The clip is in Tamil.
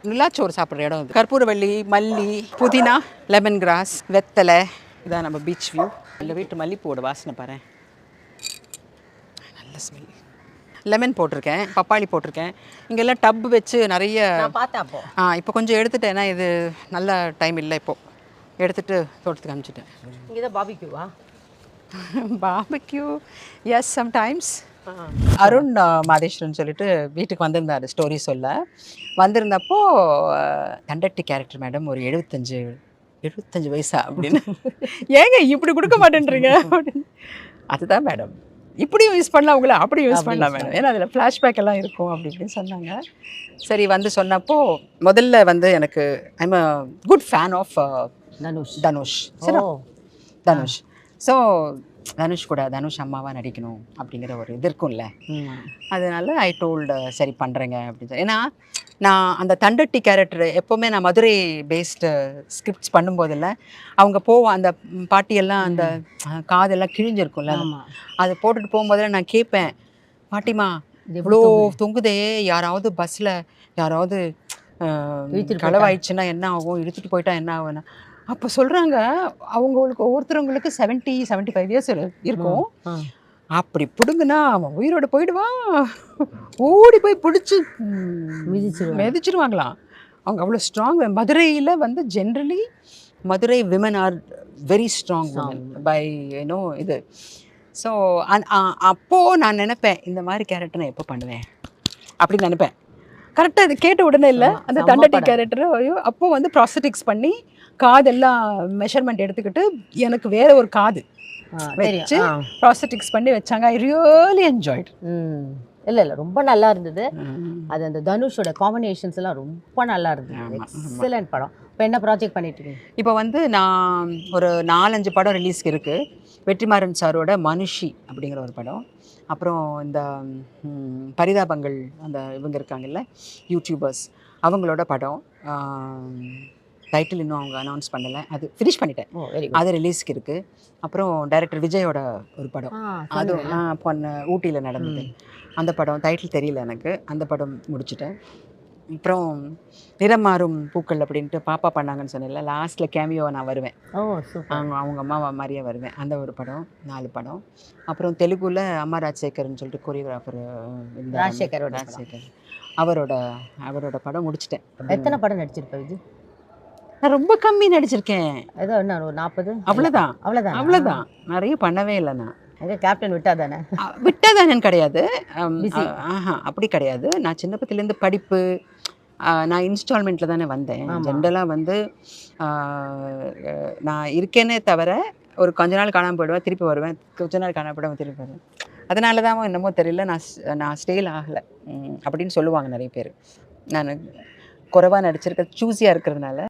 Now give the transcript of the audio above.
நிலாச்சோறு சாப்பிட்ற இடம் இது. கற்பூரவள்ளி, மல்லி, புதினா, லெமன் கிராஸ், வெத்தலை. இதான் நம்ம பீச் வியூ. இந்த வீட்டு மல்லிப்பூவோட வாசனை பாரு, நல்ல ஸ்மெல். லெமன் போட்டிருக்கேன், பப்பாளி போட்டிருக்கேன். இங்கெல்லாம் டப் வச்சு நிறைய பார்த்தேன். இப்போ கொஞ்சம் எடுத்துட்டேன், ஏன்னா இது நல்ல டைம் இல்லை. இப்போது எடுத்துகிட்டு தோட்டத்துக்கு அனுப்பிச்சிட்டேன். இங்கே தான் பாபிக்யூவா? Barbecue yes, sometimes. Arun Madheswaran சொல்லிட்டு வீட்டுக்கு வந்திருந்தார் ஸ்டோரி சொல்ல. வந்திருந்தப்போ தண்டட்டி கேரக்டர் மேடம் ஒரு 75 வயசா அப்படின்னு. ஏங்க இப்படி கொடுக்க மாட்டேன்றீங்க அப்படின்னு. அதுதான் மேடம், இப்படியும் யூஸ் பண்ணலாம் உங்களை, அப்படியும் யூஸ் பண்ணலாம் மேடம், ஏன்னா அதில் ஃப்ளாஷ்பேக் எல்லாம் இருக்கும் அப்படி இப்படின்னு சொன்னாங்க. சரி வந்து சொன்னப்போ முதல்ல வந்து எனக்கு I'm a good fan of Dhanush. சரி, தனுஷ். ஸோ தனுஷ் கூட தனுஷ் அம்மாவாக நடிக்கணும் அப்படிங்கிற ஒரு இது இருக்கும்ல. அதனால ஐ டோல்டு சரி பண்ணுறேங்க அப்படின்னு. ஏன்னா நான் அந்த தண்டட்டி கேரக்டர் எப்போவுமே நான் மதுரை பேஸ்டு ஸ்கிரிப்ட்ஸ் பண்ணும்போதில்ல, அவங்க போவோம் அந்த பாட்டியெல்லாம் அந்த காதெல்லாம் கிழிஞ்சிருக்கும்ல, அதை போட்டுட்டு போகும்போதெல்லாம் நான் கேட்பேன், பாட்டிமா இவ்வளோ தொங்குதே, யாராவது பஸ்ஸில் யாராவது களவாயிடுச்சுன்னா என்ன ஆகும், இழுத்துட்டு போயிட்டா என்ன ஆகும்னா. அப்போ சொல்கிறாங்க அவங்களுக்கு ஒவ்வொருத்தவங்களுக்கு 70-75 இயர்ஸ் இருக்கும். அப்படி பிடுங்குனா அவன் உயிரோடு போயிடுவான், ஓடி போய் பிடிச்சி மிதிச்சிருவாங்களாம். அவங்க அவ்வளோ ஸ்ட்ராங். மதுரையில் வந்து generally Madurai women are very strong women by you know இது. ஸோ அப்போது நான் நினைப்பேன் இந்த மாதிரி கேரக்டர் நான் எப்போ பண்ணுவேன் அப்படின்னு நினைப்பேன். கரெக்டாக அது கேட்ட உடனே இல்லை, அந்த தண்டட்டி கேரக்டர் ஐயோ அப்போது வந்து ப்ராஸ்தட்டிக்ஸ் பண்ணி காதெல்லாம் மெஷர்மெண்ட் எடுத்துக்கிட்டு எனக்கு வேற ஒரு காது வச்சு ப்ராஸ்தட்டிக்ஸ் பண்ணி வச்சாங்க. I really enjoyed. இல்லை ரொம்ப நல்லா இருந்தது. அது அந்த தனுஷோட காம்பினேஷன்ஸ் எல்லாம் ரொம்ப நல்லா இருந்தது. எக்ஸலன்ட் படம். இப்போ என்ன ப்ராஜெக்ட் பண்ணிட்டு இருக்கீங்க? இப்போ வந்து நான் ஒரு 4-5 படம் ரிலீஸ்க்கு இருக்குது. வெற்றிமாறன் சாரோட மனுஷி அப்படிங்கிற ஒரு படம், அப்புறம் இந்த பரிதாபங்கள் அந்த இவங்க இருக்காங்கல்ல யூடியூபர்ஸ், அவங்களோட படம். டைட்டில் இன்னும் அவங்க அனௌன்ஸ் பண்ணலை, அது ஃபினிஷ் பண்ணிட்டேன், அது ரிலீஸ்க்கு இருக்குது. அப்புறம் டைரக்டர் விஜயோட ஒரு படம், அது பொண்ணு ஊட்டியில் நடந்தது, அந்த படம் டைட்டில் தெரியல எனக்கு, அந்த படம் முடிச்சுட்டேன். அப்புறம் நிறம் மாறும் பூக்கள் அப்படின்ட்டு பாப்பா பண்ணாங்கன்னு சொன்னேன்ல, லாஸ்ட்டில் கேமியோவை நான் வருவேன், அவங்க அம்மா மாதிரியே வருவேன், அந்த ஒரு படம். 4 படம். அப்புறம் தெலுங்குல அம்மா ராஜசேகர்னு சொல்லிட்டு கொரியோகிராஃபர் ராஜசேகர், அவரோட படம் முடிச்சிட்டேன். எத்தனை படம் நடிச்சிருப்பேன் இது? நான் ரொம்ப கம்மி நடிச்சிருக்கேன், ஏதோ என்ன ஒரு 40. அவ்வளோதான், நிறைய பண்ணவே இல்லை. நான் கேப்டன் விட்டாதானு கிடையாது, அப்படி கிடையாது. நான் சின்ன பத்திலேருந்து படிப்பு, நான் இன்ஸ்டால்மெண்ட்டில் தானே வந்தேன். ஜென்ரலாக வந்து நான் இருக்கேனே தவிர ஒரு கொஞ்ச நாள் காணாமல் போயிடுவேன், திருப்பி வருவேன், கொஞ்ச நாள் காணாமல் போயிடுவேன், திருப்பி வருவேன். அதனால தான் என்னமோ தெரியல, நான் ஸ்டேல் ஆகலை அப்படின்னு சொல்லுவாங்க நிறைய பேர். நான் குறைவாக நடிச்சிருக்க, சூஸியாக இருக்கிறதுனால